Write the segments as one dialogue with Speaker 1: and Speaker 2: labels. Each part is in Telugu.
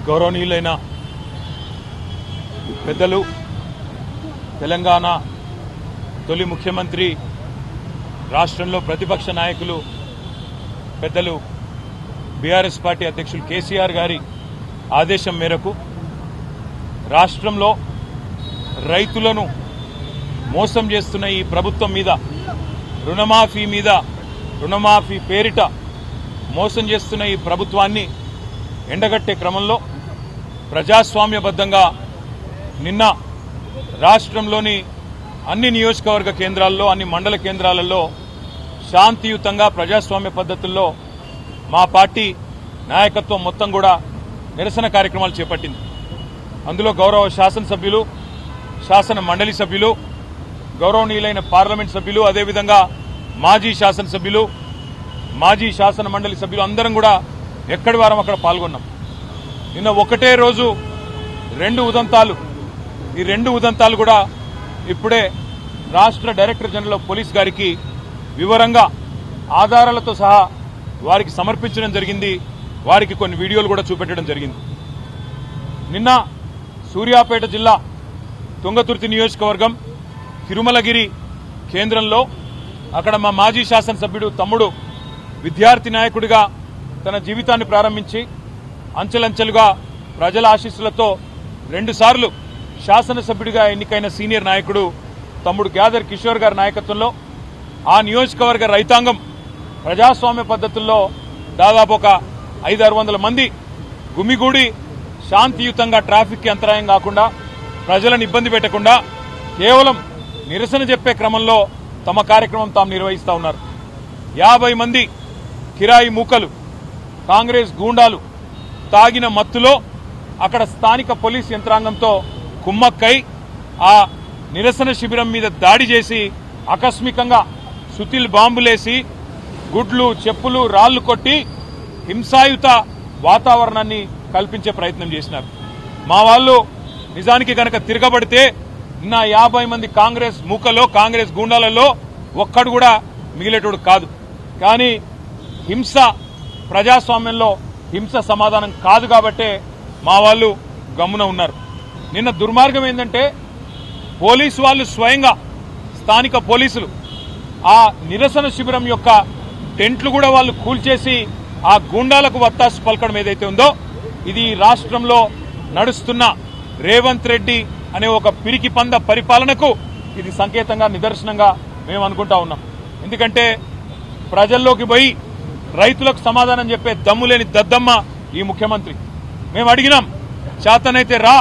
Speaker 1: గౌరవనీయులైన పెద్దలు తెలంగాణ తొలి ముఖ్యమంత్రి రాష్ట్రంలో ప్రతిపక్ష నాయకులు పెద్దలు బీఆర్ఎస్ పార్టీ అధ్యక్షులు కేసీఆర్ గారి ఆదేశం మేరకు రాష్ట్రంలో రైతులను మోసం చేస్తున్న ఈ ప్రభుత్వం మీద రుణమాఫీ పేరిట మోసం చేస్తున్న ఈ ప్రభుత్వాన్ని ఎండగట్టే క్రమంలో ప్రజాస్వామ్యబద్ధంగా నిన్న రాష్ట్రంలోని అన్ని నియోజకవర్గ కేంద్రాల్లో అన్ని మండల కేంద్రాలలో శాంతియుతంగా ప్రజాస్వామ్య పద్ధతుల్లో మా పార్టీ నాయకత్వం మొత్తం కూడా నిరసన కార్యక్రమాలు చేపట్టింది. అందులో గౌరవ శాసనసభ్యులు, శాసన మండలి సభ్యులు, గౌరవనీయులైన పార్లమెంట్ సభ్యులు, అదేవిధంగా మాజీ శాసనసభ్యులు, మాజీ శాసన మండలి సభ్యులు అందరం కూడా ఎక్కడి వారం అక్కడ పాల్గొన్నాం. నిన్న ఒకటే రోజు ఈ రెండు ఉదంతాలు కూడా ఇప్పుడే రాష్ట్ర డైరెక్టర్ జనరల్ ఆఫ్ పోలీస్ గారికి వివరంగా ఆధారాలతో సహా వారికి సమర్పించడం జరిగింది. వారికి కొన్ని వీడియోలు కూడా చూపెట్టడం జరిగింది. నిన్న సూర్యాపేట జిల్లా తుంగతుర్తి నియోజకవర్గం తిరుమలగిరి కేంద్రంలో అక్కడ మా మాజీ శాసనసభ్యుడు తమ్ముడు విద్యార్థి నాయకుడిగా తన జీవితాన్ని ప్రారంభించి అంచెలంచెలుగా ప్రజల ఆశీస్సులతో 2 సార్లు శాసనసభ్యుడిగా ఎన్నికైన సీనియర్ నాయకుడు తమ్ముడు గ్యాదర్ కిషోర్ గారి నాయకత్వంలో ఆ నియోజకవర్గ రైతాంగం ప్రజాస్వామ్య పద్ధతుల్లో దాదాపు ఒక 500-600 మంది గుమిగూడి శాంతియుతంగా ట్రాఫిక్ కి అంతరాయం కాకుండా ప్రజలను ఇబ్బంది పెట్టకుండా కేవలం నిరసన చెప్పే క్రమంలో తమ కార్యక్రమం తాము నిర్వహిస్తా ఉన్నారు. 50 మంది కిరాయి మూకలు, కాంగ్రెస్ గూండాలు తాగిన మత్తులో అక్కడ స్థానిక పోలీస్ యంత్రాంగంతో కుమ్మక్కై ఆ నిరసన శిబిరం మీద దాడి చేసి ఆకస్మికంగా సుతిల్ బాంబులేసి గుడ్లు, చెప్పులు, రాళ్లు కొట్టి హింసాయుత వాతావరణాన్ని కల్పించే ప్రయత్నం చేసినారు. మా వాళ్ళు నిజానికి గనక తిరగబడితే నిన్న 50 మంది కాంగ్రెస్ మూకలో, కాంగ్రెస్ గూండాలలో ఒక్కడు కూడా మిగిలేటోడు కాదు. కానీ హింస ప్రజాస్వామ్యంలో హింస సమాధానం కాదు కాబట్టే మా వాళ్ళు గమ్మున ఉన్నారు. నిన్న దుర్మార్గం ఏంటంటే పోలీసు వాళ్ళు స్వయంగా స్థానిక పోలీసులు ఆ నిరసన శిబిరం యొక్క టెంట్లు కూడా వాళ్ళు కూల్చేసి ఆ గూండాలకు వత్తాసు పలకడం ఏదైతే ఉందో ఇది రాష్ట్రంలో నడుస్తున్న రేవంత్ రెడ్డి అనే ఒక పిరికి పంద పరిపాలనకు ఇది సంకేతంగా, నిదర్శనంగా మేము అనుకుంటా ఉన్నాం. ఎందుకంటే ప్రజల్లోకి పోయి రైతులకు సమాధానం చెప్పే దమ్ము లేని దద్దమ్మ ఈ ముఖ్యమంత్రి. మేము అడిగినాం, చేతనైతే రా,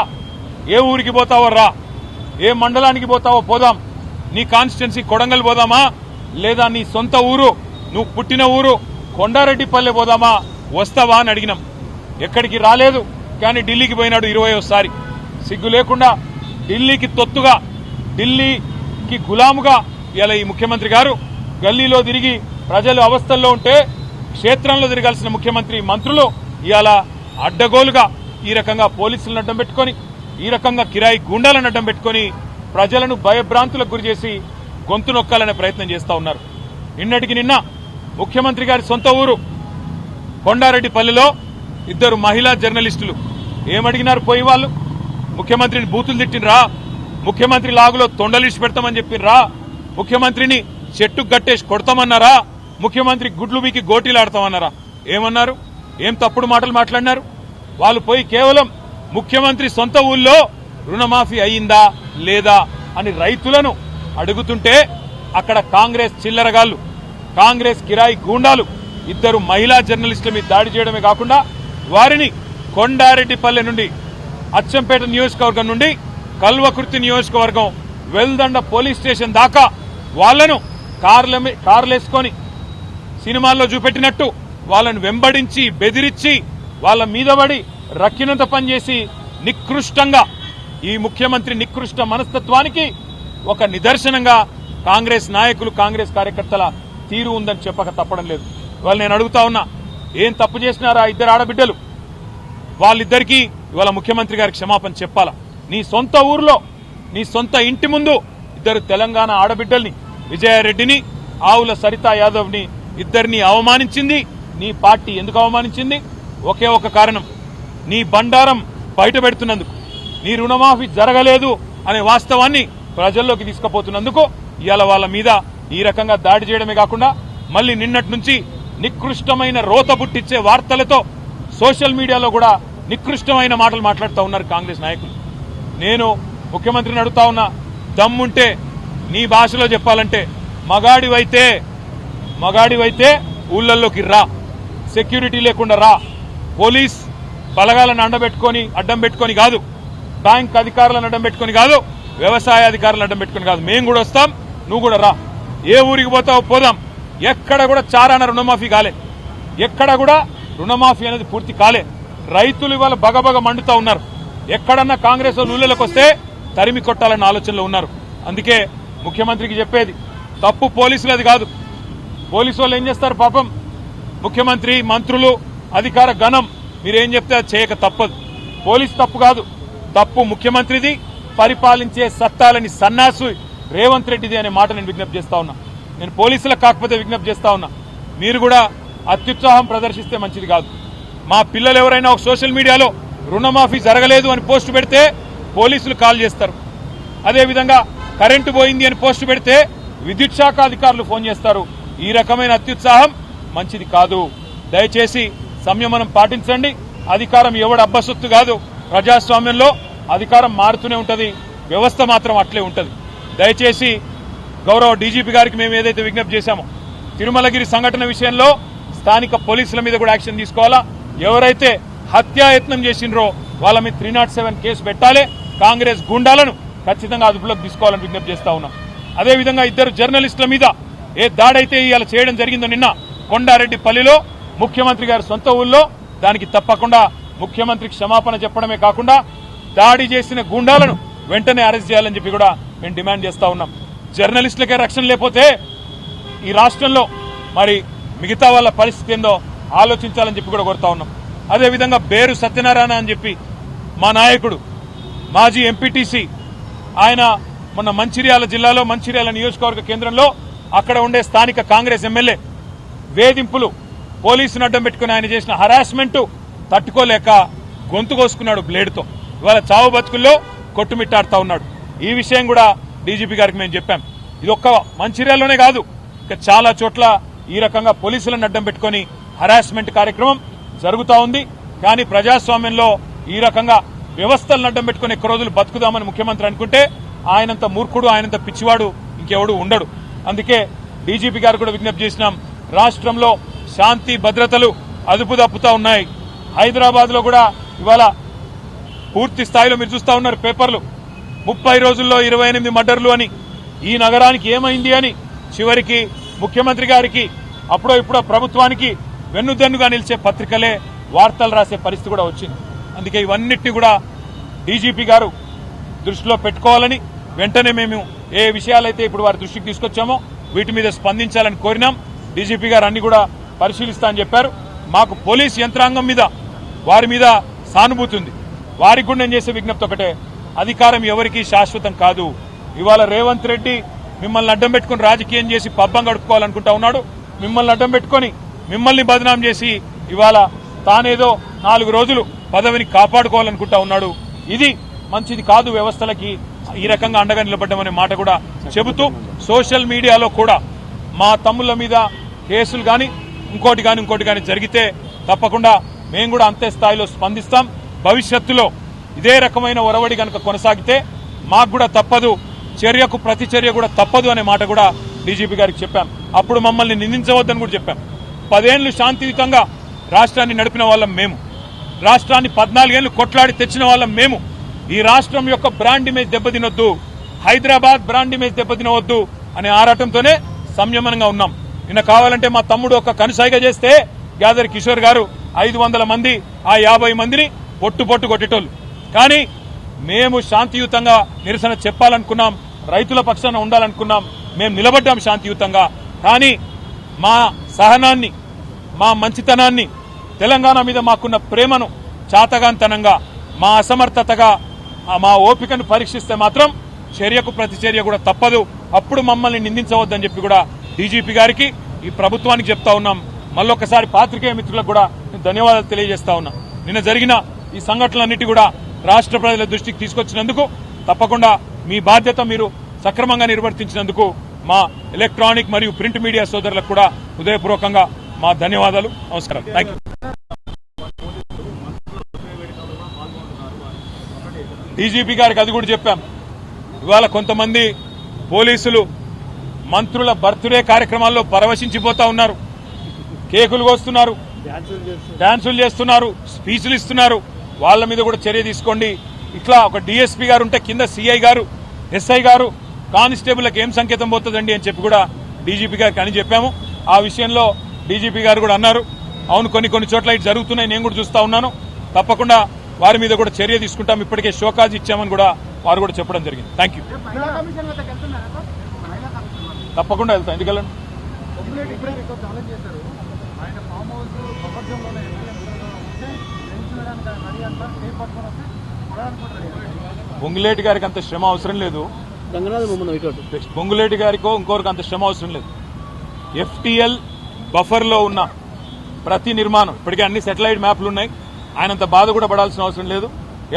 Speaker 1: ఏ ఊరికి పోతావో రా, ఏ మండలానికి పోతావో పోదాం, నీ కాన్స్టిట్యున్సీ కొడంగల్ పోదామా, లేదా నీ సొంత ఊరు, నువ్వు పుట్టిన ఊరు కొండారెడ్డిపల్లె పోదామా, వస్తావా అని అడిగినాం. ఎక్కడికి రాలేదు. కానీ ఢిల్లీకి పోయినాడు 20వ సిగ్గు లేకుండా ఢిల్లీకి తొత్తుగా, ఢిల్లీకి గులాముగా ఇలా ఈ ముఖ్యమంత్రి గారు గల్లీలో తిరిగి ప్రజలు అవస్థల్లో ఉంటే క్షేత్రంలో తిరగాల్సిన ముఖ్యమంత్రి, మంత్రులు ఇవాళ అడ్డగోలుగా ఈ రకంగా పోలీసులను అడ్డం పెట్టుకుని, ఈ రకంగా కిరాయి గూండాలను అడ్డం పెట్టుకుని ప్రజలను భయభ్రాంతులకు గురిచేసి గొంతు నొక్కాలనే ప్రయత్నం చేస్తా ఉన్నారు. నిన్నటికి నిన్న ముఖ్యమంత్రి గారి సొంత ఊరు కొండారెడ్డిపల్లిలో 2 మహిళా జర్నలిస్టులు ఏమడిగినారు? పోయి వాళ్ళు ముఖ్యమంత్రిని బూతులు తిట్టినరా, ముఖ్యమంత్రి లాగులో తొండలిసి పెడతామని చెప్పినరా, ముఖ్యమంత్రిని చెట్టుకు గట్టేసి కొడతామన్నారా, ముఖ్యమంత్రి గుడ్లు బీకి గోటీలు ఆడతామన్నారా? ఏమన్నారు? ఏం తప్పుడు మాటలు మాట్లాడినారు? వాళ్ళు పోయి కేవలం ముఖ్యమంత్రి సొంత ఊళ్ళో రుణమాఫీ అయ్యిందా లేదా అని రైతులను అడుగుతుంటే అక్కడ కాంగ్రెస్ చిల్లరగాళ్లు, కాంగ్రెస్ కిరాయి గూండాలు 2 మహిళా జర్నలిస్టుల మీద దాడి చేయడమే కాకుండా వారిని కొండారెడ్డిపల్లె నుండి, అచ్చంపేట నియోజకవర్గం నుండి కల్వకుర్తి నియోజకవర్గం వెల్దండ పోలీస్ స్టేషన్ దాకా వాళ్లను కార్లేసుకొని సినిమాల్లో చూపెట్టినట్టు వాళ్ళను వెంబడించి బెదిరించి వాళ్ళ మీద పడి రక్కినంత పనిచేసి నికృష్టంగా ఈ ముఖ్యమంత్రి నికృష్ట మనస్తత్వానికి ఒక నిదర్శనంగా కాంగ్రెస్ నాయకులు, కాంగ్రెస్ కార్యకర్తల తీరు ఉందని చెప్పక తప్పడం లేదు. ఇవాళ నేను అడుగుతా ఉన్నా, ఏం తప్పు చేసినారా 2 ఆడబిడ్డలు? వాళ్ళిద్దరికీ ఇవాళ ముఖ్యమంత్రి గారికి క్షమాపణ చెప్పాలా? నీ సొంత ఊర్లో, నీ సొంత ఇంటి ముందు 2 తెలంగాణ ఆడబిడ్డల్ని, విజయారెడ్డిని, ఆవుల సరితా యాదవ్ ని, 2 అవమానించింది నీ పార్టీ. ఎందుకు అవమానించింది? ఒకే ఒక కారణం, నీ బండారం బయట పెడుతున్నందుకు, నీ రుణమాఫీ జరగలేదు అనే వాస్తవాన్ని ప్రజల్లోకి తీసుకుపోతున్నందుకు ఇవాళ వాళ్ళ మీద ఈ రకంగా దాడి చేయడమే కాకుండా మళ్ళీ నిన్నటి నుంచి నికృష్టమైన రోత బుట్టిచ్చే వార్తలతో సోషల్ మీడియాలో కూడా నికృష్టమైన మాటలు మాట్లాడుతూ ఉన్నారు కాంగ్రెస్ నాయకులు. నేను ముఖ్యమంత్రిని అడుగుతా ఉన్నా, దమ్ముంటే నీ భాషలో చెప్పాలంటే మగాడివైతే ఊళ్ళల్లోకి రా, సెక్యూరిటీ లేకుండా రా, పోలీస్ బలగాలను అడ్డం పెట్టుకొని కాదు, బ్యాంక్ అధికారులను అడ్డం పెట్టుకొని కాదు, వ్యవసాయ అధికారులను అడ్డం పెట్టుకొని కాదు, మేము కూడా వస్తాం, నువ్వు కూడా రా. ఏ ఊరికి పోతావో పోదాం. ఎక్కడ కూడా చారాన రుణమాఫీ కాలే, ఎక్కడ కూడా రుణమాఫీ అనేది పూర్తి కాలే. రైతులు ఇవాళ బగబగ మండుతా ఉన్నారు. ఎక్కడన్నా కాంగ్రెస్ వాళ్ళు ఊళ్ళలోకి వస్తే తరిమి కొట్టాలన్న ఆలోచనలో ఉన్నారు. అందుకే ముఖ్యమంత్రికి చెప్పేది, తప్పు పోలీసులది కాదు. పోలీసు వాళ్ళు ఏం చేస్తారు పాపం, ముఖ్యమంత్రి, మంత్రులు, అధికార గణం మీరేం చెప్తే అది చేయక తప్పదు. పోలీసు తప్పు కాదు, తప్పు ముఖ్యమంత్రిది, పరిపాలించే సత్తాలని సన్నాసు రేవంత్ రెడ్డిది అనే మాట నేను విజ్ఞప్తి చేస్తా ఉన్నా. నేను పోలీసులకు కాకపోతే విజ్ఞప్తి చేస్తా ఉన్నా, మీరు కూడా అత్యుత్సాహం ప్రదర్శిస్తే మంచిది కాదు. మా పిల్లలు ఎవరైనా ఒక సోషల్ మీడియాలో రుణమాఫీ జరగలేదు అని పోస్టు పెడితే పోలీసులు కాల్ చేస్తారు. అదేవిధంగా కరెంటు పోయింది అని పోస్టు పెడితే విద్యుత్ శాఖ అధికారులు ఫోన్ చేస్తారు. ఈ రకమైన అత్యుత్సాహం మంచిది కాదు. దయచేసి సంయమనం పాటించండి. అధికారం ఎవడు అబ్బసొత్తు కాదు. ప్రజాస్వామ్యంలో అధికారం మారుతూనే ఉంటది, వ్యవస్థ మాత్రం అట్లే ఉంటది. దయచేసి గౌరవ డీజీపీ గారికి మేము ఏదైతే విజ్ఞప్తి చేశామో, తిరుమలగిరి సంఘటన విషయంలో స్థానిక పోలీసుల మీద కూడా యాక్షన్ తీసుకోవాలా. ఎవరైతే హత్యాయత్నం చేసిండ్రో వాళ్ళ మీద 307 కేసు పెట్టాలి. కాంగ్రెస్ గుండాలను ఖచ్చితంగా అదుపులోకి తీసుకోవాలని విజ్ఞప్తి చేస్తా ఉన్నాం. అదేవిధంగా 2 జర్నలిస్టుల మీద ఏ దాడైతే ఇవాళ చేయడం జరిగిందో నిన్న కొండారెడ్డిపల్లిలో ముఖ్యమంత్రి గారి సొంత ఊళ్ళో, దానికి తప్పకుండా ముఖ్యమంత్రికి క్షమాపణ చెప్పడమే కాకుండా దాడి చేసిన గుండాలను వెంటనే అరెస్ట్ చేయాలని చెప్పి కూడా మేము డిమాండ్ చేస్తా ఉన్నాం. జర్నలిస్టులకే రక్షణ లేకపోతే ఈ రాష్ట్రంలో మరి మిగతా వాళ్ళ పరిస్థితి ఏందో ఆలోచించాలని చెప్పి కూడా కోరుతా ఉన్నాం. అదేవిధంగా బేరు సత్యనారాయణ అని చెప్పి మా నాయకుడు, మాజీ ఎంపీటీసీ, ఆయన మొన్న మంచిర్యాల జిల్లాలో మంచిర్యాల నియోజకవర్గ కేంద్రంలో అక్కడ ఉండే స్థానిక కాంగ్రెస్ ఎమ్మెల్యే వేధింపులు, పోలీసును అడ్డం పెట్టుకుని ఆయన చేసిన హరాస్మెంట్ తట్టుకోలేక గొంతు కోసుకున్నాడు బ్లేడ్తో. ఇవాళ చావు బతుకుల్లో కొట్టుమిట్టాడుతా ఉన్నాడు. ఈ విషయం కూడా డీజీపీ గారికి మేము చెప్పాం. ఇది ఒక్క మంచిర్యాలలోనే కాదు, ఇక చాలా చోట్ల ఈ రకంగా పోలీసులను అడ్డం పెట్టుకుని హరాస్మెంట్ కార్యక్రమం జరుగుతూ ఉంది. కానీ ప్రజాస్వామ్యంలో ఈ రకంగా వ్యవస్థలను అడ్డం పెట్టుకుని ఎక్కువ రోజులు బతుకుదామని ముఖ్యమంత్రి అనుకుంటే ఆయనంత మూర్ఖుడు, ఆయనంత పిచ్చివాడు ఇంకెవడు ఉండడు. అందుకే డీజీపీ గారు కూడా విజ్ఞప్తి చేసినాం, రాష్ట్రంలో శాంతి భద్రతలు అదుపు తప్పుతా ఉన్నాయి. హైదరాబాద్ లో కూడా ఇవాళ పూర్తి స్థాయిలో మీరు చూస్తా ఉన్నారు పేపర్లు, 30 రోజుల్లో 28 మర్డర్లు అని. ఈ నగరానికి ఏమైంది అని చివరికి ముఖ్యమంత్రి గారికి అప్పుడో ఇప్పుడో ప్రభుత్వానికి వెన్నుదన్నుగా నిలిచే పత్రికలే వార్తలు రాసే పరిస్థితి కూడా వచ్చింది. అందుకే ఇవన్నిటిని కూడా డీజీపీ గారు దృష్టిలో పెట్టుకోవాలని, వెంటనే మేము ఏ విషయాలైతే ఇప్పుడు వారి దృష్టికి తీసుకొచ్చామో వీటి మీద స్పందించాలని కోరినాం. డీజీపీ గారు అన్ని కూడా పరిశీలిస్తా అని చెప్పారు. మాకు పోలీస్ యంత్రాంగం మీద, వారి మీద సానుభూతి ఉంది. వారికి కూడా నేను చేసే విజ్ఞప్తి ఒకటే, అధికారం ఎవరికీ శాశ్వతం కాదు. ఇవాళ రేవంత్ రెడ్డి మిమ్మల్ని అడ్డం పెట్టుకుని రాజకీయం చేసి పబ్బం గడుపుకోవాలనుకుంటా ఉన్నాడు. మిమ్మల్ని అడ్డం పెట్టుకుని మిమ్మల్ని బదనాం చేసి ఇవాళ తానేదో 4 రోజులు పదవిని కాపాడుకోవాలనుకుంటా ఉన్నాడు. ఇది మంచిది కాదు వ్యవస్థలకి. ఈ రకంగా అండగా నిలబడ్డామనే మాట కూడా చెబుతూ, సోషల్ మీడియాలో కూడా మా తమ్ముళ్ల మీద కేసులు కానీ ఇంకోటి కానీ జరిగితే తప్పకుండా మేము కూడా అంతే స్థాయిలో స్పందిస్తాం. భవిష్యత్తులో ఇదే రకమైన ఒరవడి కనుక కొనసాగితే మాకు కూడా తప్పదు, చర్యకు ప్రతి చర్య కూడా తప్పదు అనే మాట కూడా డీజీపీ గారికి చెప్పాం. అప్పుడు మమ్మల్ని నిందించవద్దని కూడా చెప్పాం. 10 ఏళ్లు శాంతియుతంగా రాష్ట్రాన్ని నడిపిన వాళ్ళం మేము, రాష్ట్రాన్ని 14 ఏళ్లు కొట్లాడి తెచ్చిన వాళ్ళం మేము. ఈ రాష్ట్రం యొక్క బ్రాండ్ ఇమేజ్ దెబ్బతినొద్దు, హైదరాబాద్ బ్రాండ్ ఇమేజ్ దెబ్బతినవద్దు అనే ఆరాటంతోనే సంయమనంగా ఉన్నాం. నిన్న కావాలంటే మా తమ్ముడు ఒక కనుసైగ చేస్తే గ్యాదర్ కిషోర్ గారు 500 మంది, ఆ 50 మందిని పొట్టు కొట్టేటోళ్ళు. కానీ మేము శాంతియుతంగా నిరసన చెప్పాలనుకున్నాం, రైతుల పక్షాన ఉండాలనుకున్నాం, మేము నిలబడ్డాం శాంతియుతంగా. కానీ మా సహనాన్ని, మా మంచితనాన్ని, తెలంగాణ మీద మాకున్న ప్రేమను చాతగాంతనంగా, మా అసమర్థతగా, మా ఓపికను పరీక్షిస్తే మాత్రం చర్యకు ప్రతి చర్య కూడా తప్పదు. అప్పుడు మమ్మల్ని నిందించవద్దని చెప్పి కూడా డీజీపీ గారికి, ఈ ప్రభుత్వానికి చెప్తా ఉన్నాం. మళ్ళొకసారి పాత్రికేయ మిత్రులకు కూడా ధన్యవాదాలు తెలియజేస్తా ఉన్నా. నిన్న జరిగిన ఈ సంఘటనలన్నిటి కూడా రాష్ట్ర ప్రజల దృష్టికి తీసుకొచ్చినందుకు తప్పకుండా మీ బాధ్యత మీరు సక్రమంగా నిర్వర్తించినందుకు మా ఎలక్ట్రానిక్ మరియు ప్రింట్ మీడియా సోదరులకు కూడా హృదయపూర్వకంగా మా ధన్యవాదాలు. నమస్కారం. థాంక్యూ. డీజీపీ గారికి అది కూడా చెప్పాం. ఇవాళ కొంతమంది పోలీసులు మంత్రుల బర్త్డే కార్యక్రమాల్లో పరవశించిపోతా ఉన్నారు, కేకులు కోస్తున్నారు, డాన్సులు చేస్తున్నారు, స్పీచ్లు ఇస్తున్నారు. వాళ్ళ మీద కూడా చర్య తీసుకోండి. ఇట్లా ఒక డీఎస్పీ గారు ఉంటే కింద సిఐ గారు, ఎస్ఐ గారు, కానిస్టేబుల్కి ఏం సంకేతం పోతుందండి అని చెప్పి కూడా డీజీపీ గారికి అని చెప్పాము. ఆ విషయంలో డీజీపీ గారు కూడా అన్నారు, అవును కొన్ని చోట్ల ఇటు జరుగుతున్నాయి, నేను కూడా చూస్తా ఉన్నాను, తప్పకుండా వారి మీద కూడా చర్య తీసుకుంటాం, ఇప్పటికే షోకాజ్ ఇచ్చామని కూడా వారు కూడా చెప్పడం జరిగింది. Thank you. తప్పకుండా వెళ్తాం. ఎందుకు వెళ్ళండి? పొంగులేటి గారికి అంత శ్రమ అవసరం లేదు, పొంగులేటి గారికో ఇంకోరికి అంత శ్రమ అవసరం లేదు. FTL బఫర్లో ఉన్న ప్రతి నిర్మాణం ఇప్పటికే అన్ని సెటిలైట్ మ్యాప్లు ఉన్నాయి, ఆయనంత బాధ కూడా పడాల్సిన అవసరం లేదు.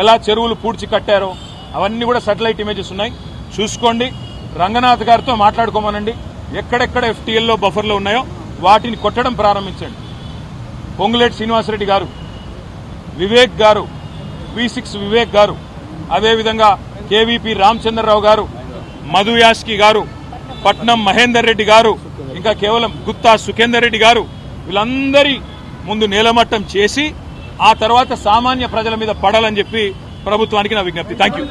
Speaker 1: ఎలా చెరువులు పూడ్చి కట్టారో అవన్నీ కూడా సెటిలైట్ ఇమేజెస్ ఉన్నాయి, చూసుకోండి. రంగనాథ్ గారితో మాట్లాడుకోమనండి, ఎక్కడెక్కడ FTL లో బఫర్లో ఉన్నాయో వాటిని కొట్టడం ప్రారంభించండి. పొంగులేటి శ్రీనివాసరెడ్డి గారు, వివేక్ గారు, V6 వివేక్ గారు, అదేవిధంగా KVP రామచంద్రరావు గారు, మధు యాస్కి గారు, పట్నం మహేందర్ రెడ్డి గారు, ఇంకా కేవలం గుత్తా సుఖేందర్ రెడ్డి గారు, వీళ్ళందరి ముందు నేలమట్టం చేసి ఆ తర్వాత సామాన్య ప్రజల మీద పడాలని చెప్పి ప్రభుత్వానికి నా విజ్ఞప్తి. Thank you.